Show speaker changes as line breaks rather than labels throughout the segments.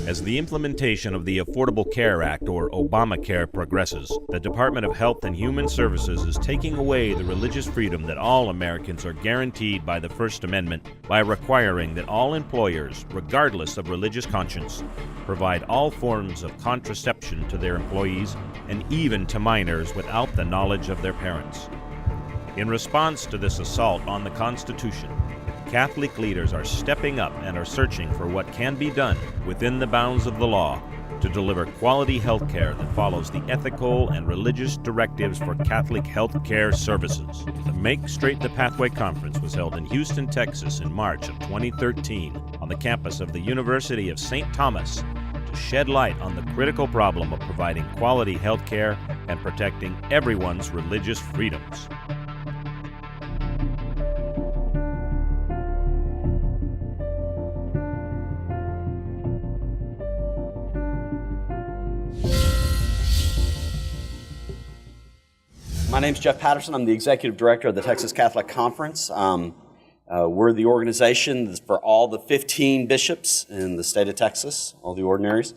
As the implementation of the Affordable Care Act, or Obamacare, progresses, the Department of Health and Human Services is taking away the religious freedom that all Americans are guaranteed by the First Amendment by requiring that all employers, regardless of religious conscience, provide all forms of contraception to their employees and even to minors without the knowledge of their parents. In response to this assault on the Constitution, Catholic leaders are stepping up and are searching for what can be done within the bounds of the law to deliver quality health care that follows the ethical and religious directives for Catholic health care services. The Make Straight the Pathway Conference was held in Houston, Texas in March of 2013 on the campus of the University of St. Thomas to shed light on the critical problem of providing quality health care and protecting everyone's religious freedoms.
My name's Jeff Patterson. I'm the Executive Director of the Texas Catholic Conference. We're the organization for all the 15 bishops in the state of Texas, all the ordinaries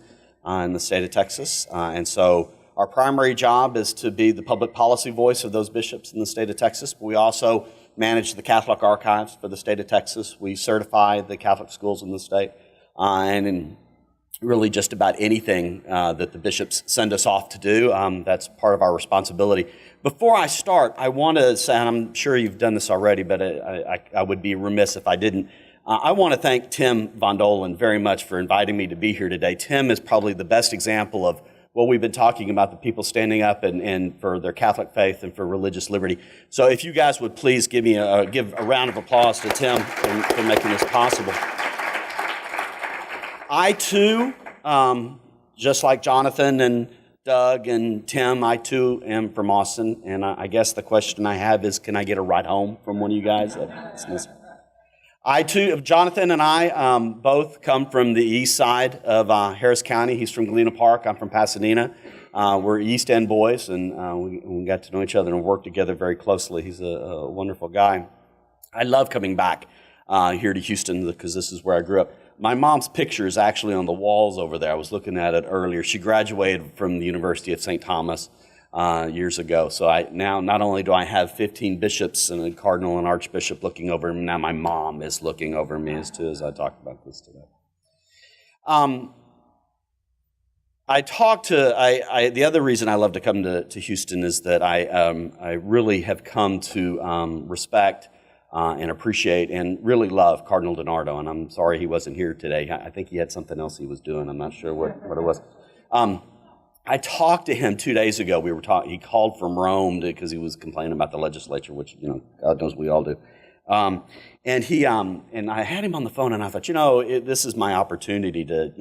in the state of Texas. And so our primary job is to be the public policy voice of those bishops in the state of Texas. But we also manage the Catholic archives for the state of Texas. We certify the Catholic schools in the state. And in really just about anything that the bishops send us off to do. That's part of our responsibility. Before I start, I want to say, and I'm sure you've done this already, but I would be remiss if I didn't. I want to thank Tim Von Dolen very much for inviting me to be here today. Tim is probably the best example of what we've been talking about, the people standing up and for their Catholic faith and for religious liberty. So if you guys would please give a round of applause to Tim for making this possible. I too, just like Jonathan and Doug and Tim, I too am from Austin, and I guess the question I have is, can I get a ride home from one of you guys? I too, Jonathan and I both come from the east side of Harris County. He's from Galena Park. I'm from Pasadena. We're East End boys, and we got to know each other and work together very closely. He's a wonderful guy. I love coming back here to Houston because this is where I grew up. My mom's picture is actually on the walls over there. I was looking at it earlier. She graduated from the University of St. Thomas years ago. So now not only do I have 15 bishops and a cardinal and archbishop looking over me, now my mom is looking over me as I talk about this today. The other reason I love to come to Houston is that I really have come to respect and appreciate and really love Cardinal DiNardo, and I'm sorry he wasn't here today. I think he had something else he was doing. I'm not sure what it was. I talked to him 2 days ago. He called from Rome because he was complaining about the legislature, which God knows we all do. And I had him on the phone, and I thought, this is my opportunity to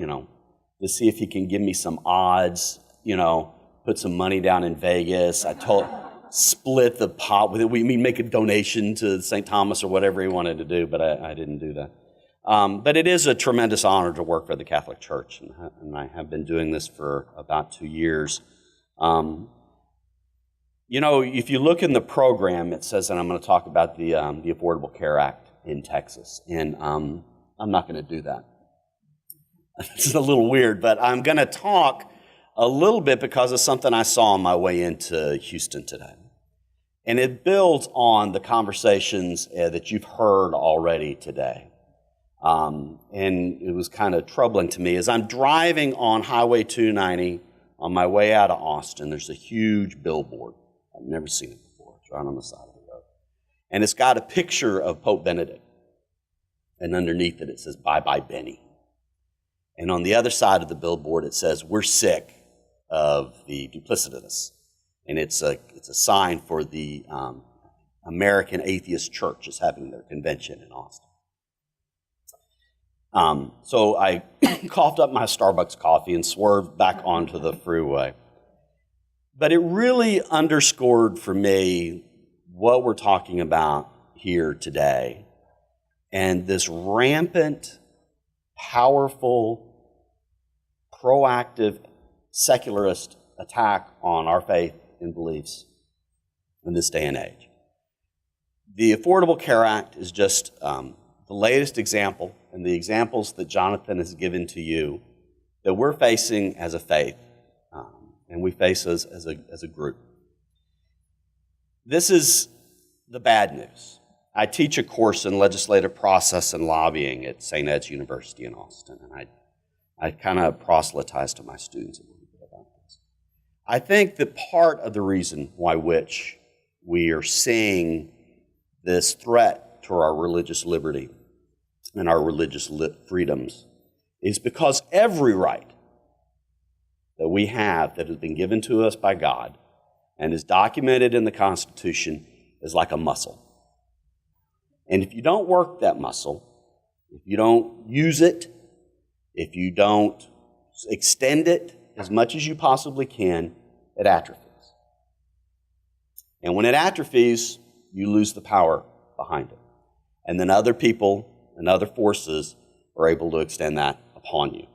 see if he can give me some odds. Put some money down in Vegas. Split the pot with it. We make a donation to St. Thomas or whatever he wanted to do, but I didn't do that. But it is a tremendous honor to work for the Catholic Church, and I have been doing this for about 2 years. If you look in the program, it says that I'm going to talk about the Affordable Care Act in Texas, and I'm not going to do that. It's a little weird, but I'm going to talk a little bit because of something I saw on my way into Houston today. And it builds on the conversations that you've heard already today. And it was kind of troubling to me. As I'm driving on Highway 290 on my way out of Austin, there's a huge billboard. I've never seen it before. It's right on the side of the road. And it's got a picture of Pope Benedict. And underneath it, it says, "Bye-bye, Benny." And on the other side of the billboard, it says, "We're sick of the duplicitous." And it's a sign for the American Atheist Church is having their convention in Austin. So I coughed up my Starbucks coffee and swerved back onto the freeway. But it really underscored for me what we're talking about here today. And this rampant, powerful, proactive, secularist attack on our faith and beliefs in this day and age. The Affordable Care Act is just the latest example, and the examples that Jonathan has given to you that we're facing as a faith, and we face as a group. This is the bad news. I teach a course in legislative process and lobbying at St. Ed's University in Austin, and I kind of proselytize to my students a little bit about this. I think that part of the reason why which we are seeing this threat to our religious liberty and our religious freedoms is because every right that we have that has been given to us by God and is documented in the Constitution is like a muscle. And if you don't work that muscle, if you don't use it, if you don't extend it as much as you possibly can, it atrophies. And when it atrophies, you lose the power behind it. And then other people and other forces are able to extend that upon you.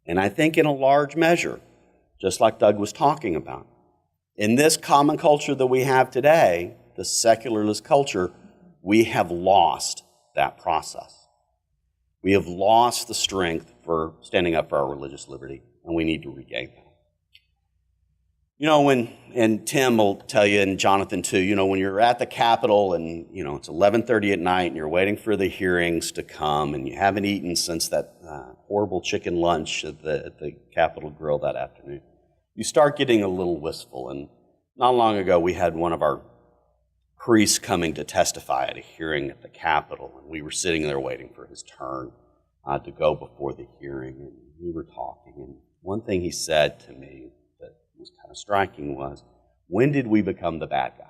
And I think in a large measure, just like Doug was talking about, in this common culture that we have today, the secularist culture, we have lost that process. We have lost the strength for standing up for our religious liberty, and we need to regain that. You know, and Tim will tell you, and Jonathan too, you know, when you're at the Capitol and, you know, it's 11:30 at night and you're waiting for the hearings to come and you haven't eaten since that horrible chicken lunch at the Capitol Grill that afternoon, you start getting a little wistful. And not long ago, we had one of our priests coming to testify at a hearing at the Capitol, and we were sitting there waiting for his turn to go before the hearing, and we were talking. And one thing he said to me that was kind of striking was, when did we become the bad guys?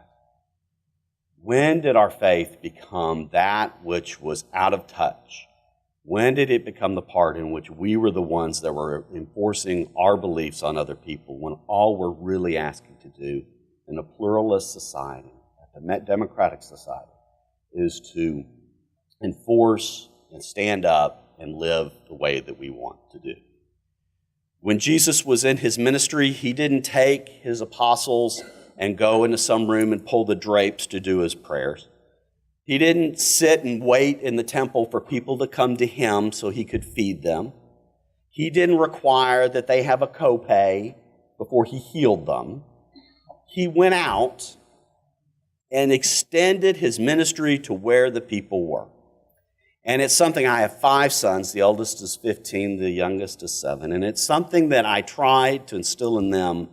When did our faith become that which was out of touch? When did it become the part in which we were the ones that were enforcing our beliefs on other people, when all we're really asking to do in a pluralist society, a democratic society, is to enforce and stand up and live the way that we want to do? When Jesus was in his ministry, he didn't take his apostles and go into some room and pull the drapes to do his prayers. He didn't sit and wait in the temple for people to come to him so he could feed them. He didn't require that they have a copay before he healed them. He went out and extended his ministry to where the people were. And it's something, I have 5 sons, the eldest is 15, the youngest is 7, and it's something that I try to instill in them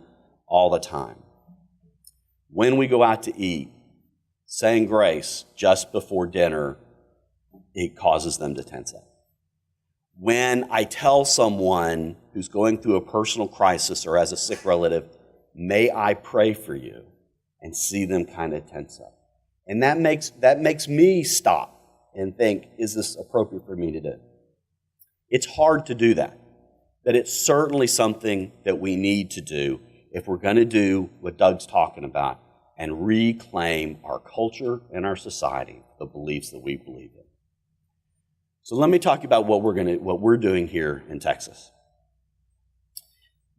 all the time. When we go out to eat, saying grace just before dinner, it causes them to tense up. When I tell someone who's going through a personal crisis or as a sick relative, may I pray for you, and see them kind of tense up. And that makes me stop and think, is this appropriate for me to do? It's hard to do that, but it's certainly something that we need to do if we're going to do what Doug's talking about and reclaim our culture and our society, the beliefs that we believe in. So let me talk about what we're doing here in Texas.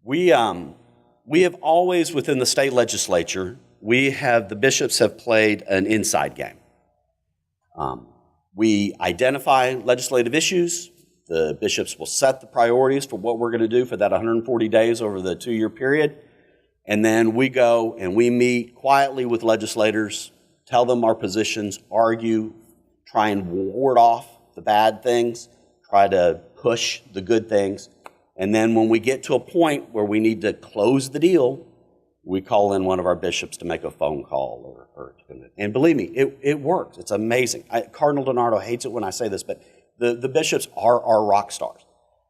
We have always, within the state legislature, the bishops have played an inside game. We identify legislative issues. The bishops will set the priorities for what we're going to do for that 140 days over the 2-year period. And then we go and we meet quietly with legislators, tell them our positions, argue, try and ward off the bad things, try to push the good things. And then when we get to a point where we need to close the deal, we call in one of our bishops to make a phone call. And believe me, it works. It's amazing. Cardinal DiNardo hates it when I say this, but the bishops are our rock stars.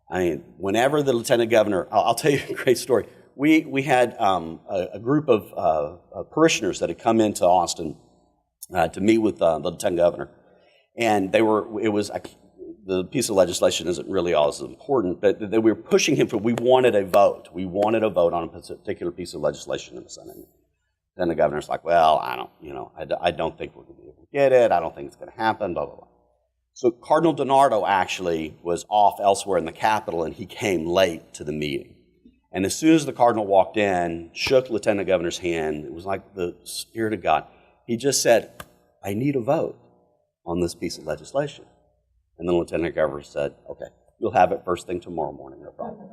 I mean, whenever the lieutenant governor, I'll tell you a great story. We had a group of parishioners that had come into Austin to meet with the lieutenant governor. And the piece of legislation isn't really all as important, but we were pushing him we wanted a vote. We wanted a vote on a particular piece of legislation in the Senate. Then the governor's like, well, I don't think we're going to be able to get it. I don't think it's going to happen, blah, blah, blah. So Cardinal DiNardo actually was off elsewhere in the Capitol, and he came late to the meeting. And as soon as the cardinal walked in, shook Lieutenant Governor's hand, it was like the Spirit of God. He just said, I need a vote on this piece of legislation. And the lieutenant governor said, okay, you'll have it first thing tomorrow morning, no problem.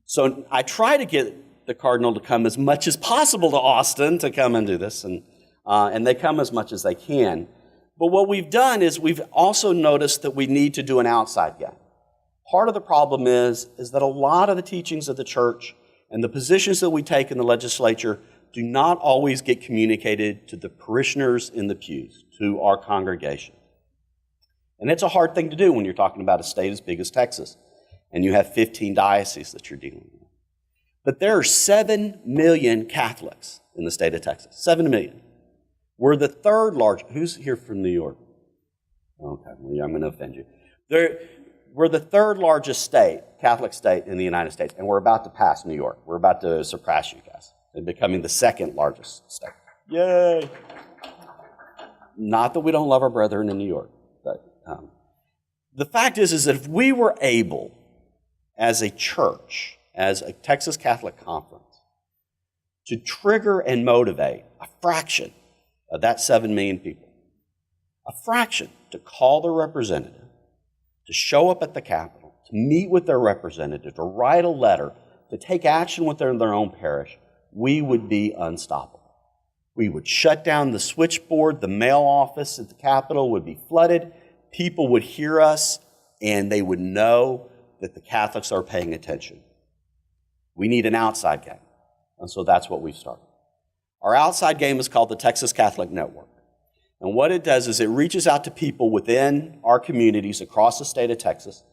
So I try to get the cardinal to come as much as possible to Austin to come and do this, and they come as much as they can. But what we've done is we've also noticed that we need to do an outside game. Part of the problem is that a lot of the teachings of the church and the positions that we take in the legislature do not always get communicated to the parishioners in the pews, to our congregation. And it's a hard thing to do when you're talking about a state as big as Texas, and you have 15 dioceses that you're dealing with. But there are 7 million Catholics in the state of Texas. 7 million. We're the third largest. Who's here from New York? Okay, well, I'm going to offend you. We're the third largest state, Catholic state in the United States, and we're about to pass New York. We're about to surpass you guys and becoming the second largest state. Yay! Not that we don't love our brethren in New York, but the fact is that if we were able, as a church, as a Texas Catholic Conference, to trigger and motivate a fraction of that 7 million people, a fraction to call their representative, to show up at the Capitol, to meet with their representative, to write a letter, to take action within their own parish, we would be unstoppable. We would shut down the switchboard, the mail office at the Capitol would be flooded, people would hear us, and they would know that the Catholics are paying attention. We need an outside game, and so that's what we've started. Our outside game is called the Texas Catholic Network. And what it does is it reaches out to people within our communities across the state of Texas,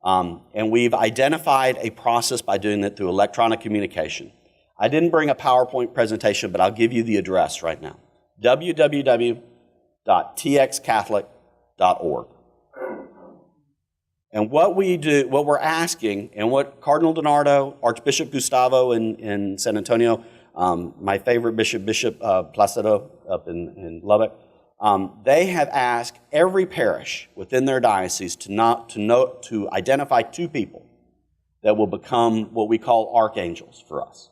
and we've identified a process by doing it through electronic communication. I didn't bring a PowerPoint presentation, but I'll give you the address right now. www.txcatholic.org. And what we do, what we're asking, and what Cardinal Donardo, Archbishop Gustavo in San Antonio, my favorite bishop, Bishop Placido up in Lubbock, they have asked every parish within their diocese to identify 2 people that will become what we call archangels for us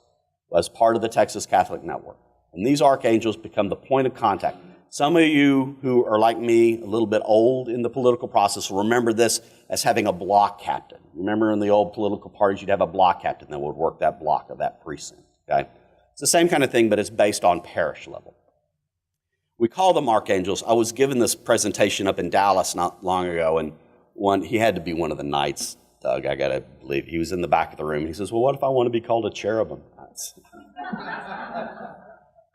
as part of the Texas Catholic Network. And these archangels become the point of contact. Some of you who are like me, a little bit old in the political process, will remember this as having a block captain. Remember in the old political parties, you'd have a block captain that would work that block of that precinct. Okay? It's the same kind of thing, but it's based on parish level. We call them archangels. I was given this presentation up in Dallas not long ago, and he had to be one of the knights, Doug, I got to believe. He was in the back of the room. He says, well, what if I want to be called a cherubim?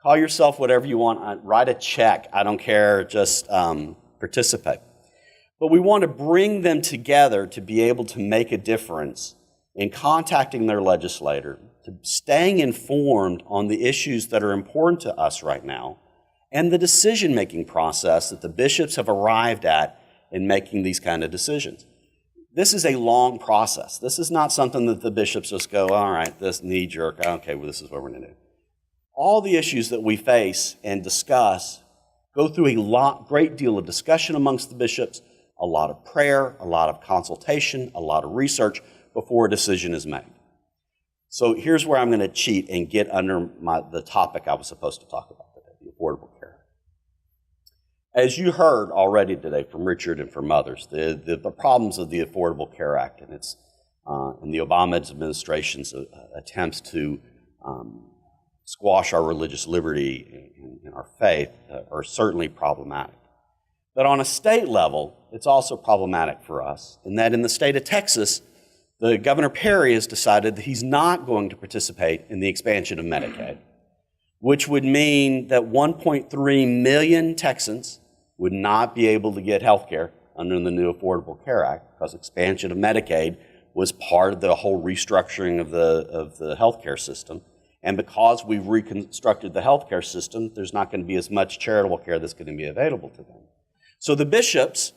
Call yourself whatever you want. Write a check. I don't care. Just participate. But we want to bring them together to be able to make a difference in contacting their legislator, to staying informed on the issues that are important to us right now, and the decision-making process that the bishops have arrived at in making these kind of decisions. This is a long process. This is not something that the bishops just go, all right, this knee-jerk, okay, well, this is what we're going to do. All the issues that we face and discuss go through a great deal of discussion amongst the bishops, a lot of prayer, a lot of consultation, a lot of research before a decision is made. So here's where I'm going to cheat and get under the topic I was supposed to talk about today, the Affordable Care Act. As you heard already today from Richard and from others, the problems of the Affordable Care Act and the Obama administration's attempts to squash our religious liberty and our faith are certainly problematic. But on a state level, it's also problematic for us in that in the state of Texas, the Governor Perry has decided that he's not going to participate in the expansion of Medicaid, which would mean that 1.3 million Texans would not be able to get health care under the new Affordable Care Act because expansion of Medicaid was part of the whole restructuring of the health care system. And because we've reconstructed the healthcare system, there's not going to be as much charitable care that's going to be available to them. So the bishops,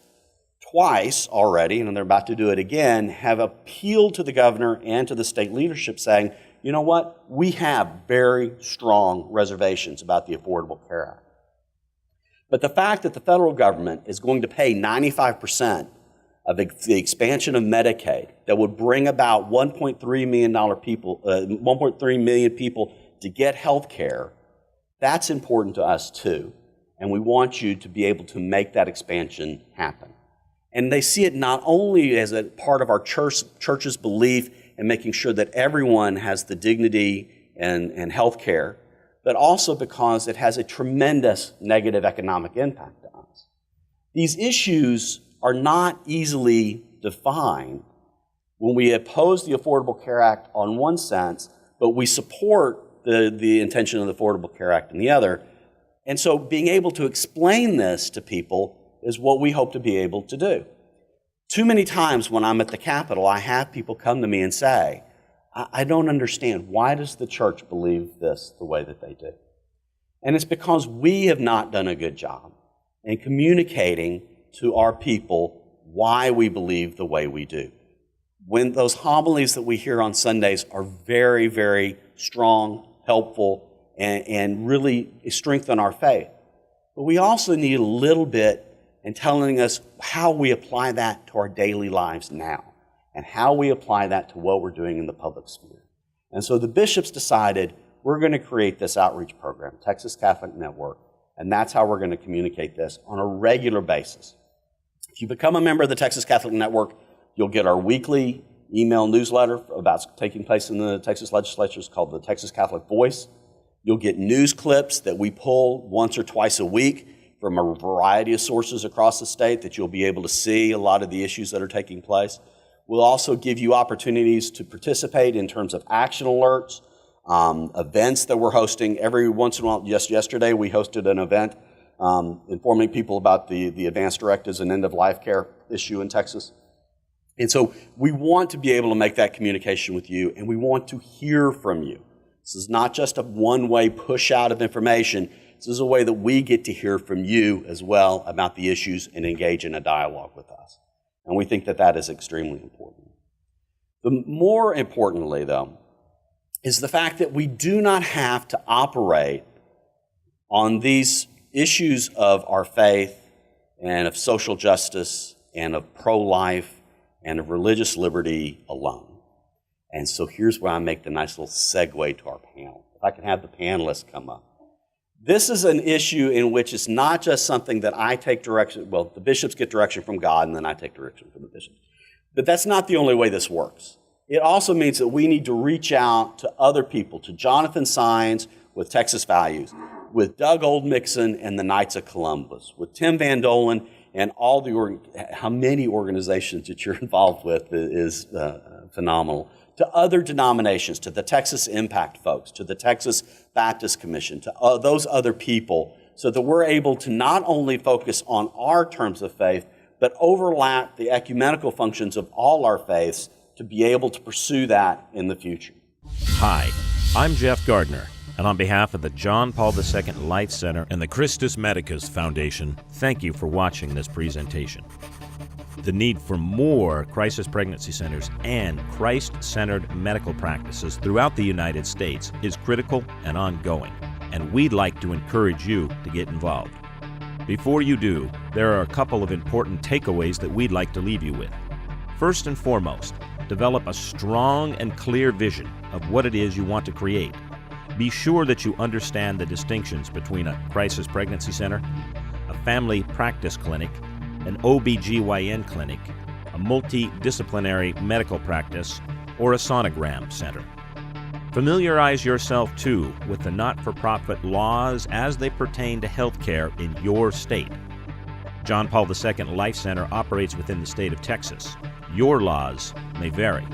twice already, and they're about to do it again, have appealed to the governor and to the state leadership saying, you know what, we have very strong reservations about the Affordable Care Act. But the fact that the federal government is going to pay 95% of the expansion of Medicaid that would bring about 1.3 million people to get health care, that's important to us too. And we want you to be able to make that expansion happen. And they see it not only as a part of our church's belief in making sure that everyone has the dignity and health care, but also because it has a tremendous negative economic impact to us. These issues are not easily defined when we oppose the Affordable Care Act on one sense, but we support the intention of the Affordable Care Act in the other. And so being able to explain this to people is what we hope to be able to do. Too many times when I'm at the Capitol, I have people come to me and say, I don't understand. Why does the church believe this the way that they do? And it's because we have not done a good job in communicating to our people why we believe the way we do. When those homilies that we hear on Sundays are very, very strong, helpful, and really strengthen our faith. But we also need a little bit in telling us how we apply that to our daily lives now, and how we apply that to what we're doing in the public sphere. And so the bishops decided we're going to create this outreach program, Texas Catholic Network, and that's how we're going to communicate this on a regular basis. If you become a member of the Texas Catholic Network, you'll get our weekly email newsletter about taking place in the Texas Legislature. It's called the Texas Catholic Voice. You'll get news clips that we pull once or twice a week from a variety of sources across the state that you'll be able to see a lot of the issues that are taking place. We'll also give you opportunities to participate in terms of action alerts, events that we're hosting every once in a while. Just yesterday, we hosted an event informing people about the advanced directives and end-of-life care issue in Texas. And so we want to be able to make that communication with you, and we want to hear from you. This is not just a one-way push out of information. This is a way that we get to hear from you as well about the issues and engage in a dialogue with us. And we think that that is extremely important. But more importantly, though, is the fact that we do not have to operate on these issues of our faith and of social justice and of pro-life and of religious liberty alone. And so here's where I make the nice little segue to our panel. If I can have the panelists come up. This is an issue in which it's not just something that I take direction, well, the bishops get direction from God and then I take direction from the bishops. But that's not the only way this works. It also means that we need to reach out to other people, to Jonathan Sines with Texas Values, with Doug Oldmixon and the Knights of Columbus, with Tim Van Dolen and all how many organizations that you're involved with is phenomenal. To other denominations, to the Texas Impact folks, to the Texas Baptist Commission, to those other people, so that we're able to not only focus on our terms of faith, but overlap the ecumenical functions of all our faiths to be able to pursue that in the future.
Hi, I'm Jeff Gardner, and on behalf of the John Paul II Life Center and the Christus Medicus Foundation, thank you for watching this presentation. The need for more crisis pregnancy centers and Christ-centered medical practices throughout the United States is critical and ongoing, and we'd like to encourage you to get involved. Before you do, there are a couple of important takeaways that we'd like to leave you with. First and foremost, develop a strong and clear vision of what it is you want to create. Be sure that you understand the distinctions between a crisis pregnancy center, a family practice clinic, an OBGYN clinic, a multidisciplinary medical practice, or a sonogram center. Familiarize yourself, too, with the not-for-profit laws as they pertain to health care in your state. John Paul II Life Center operates within the state of Texas. Your laws may vary.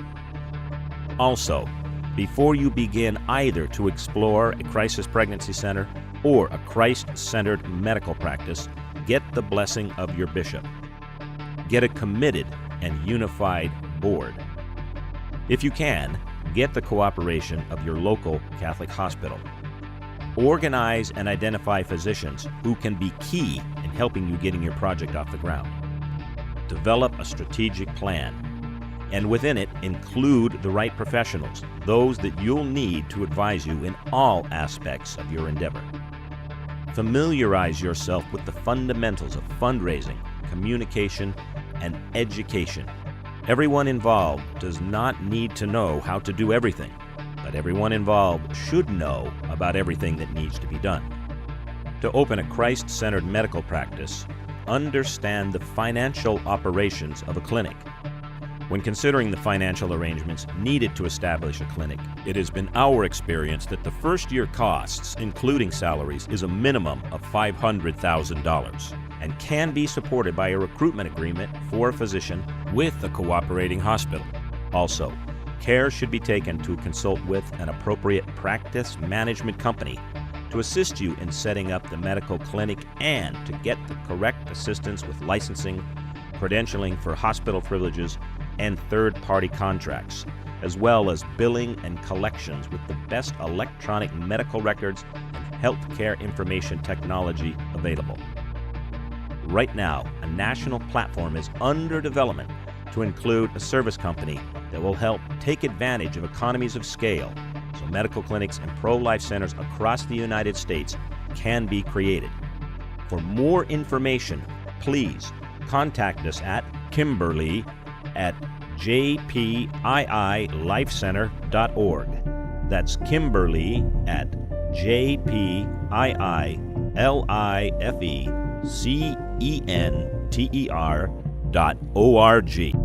Also, before you begin either to explore a crisis pregnancy center or a Christ-centered medical practice, get the blessing of your bishop. Get a committed and unified board. If you can, get the cooperation of your local Catholic hospital. Organize and identify physicians who can be key in helping you getting your project off the ground. Develop a strategic plan, and within it, include the right professionals, those that you'll need to advise you in all aspects of your endeavor. Familiarize yourself with the fundamentals of fundraising, communication, and education. Everyone involved does not need to know how to do everything, but everyone involved should know about everything that needs to be done. To open a Christ-centered medical practice, understand the financial operations of a clinic. When considering the financial arrangements needed to establish a clinic, it has been our experience that the first-year costs, including salaries, is a minimum of $500,000 and can be supported by a recruitment agreement for a physician with a cooperating hospital. Also, care should be taken to consult with an appropriate practice management company to assist you in setting up the medical clinic and to get the correct assistance with licensing, credentialing for hospital privileges, and third-party contracts, as well as billing and collections with the best electronic medical records and healthcare information technology available. Right now, a national platform is under development to include a service company that will help take advantage of economies of scale so medical clinics and pro-life centers across the United States can be created. For more information, please contact us at Kimberly@jpiilifecenter.org. That's Kimberly@jpiilifecenter.org.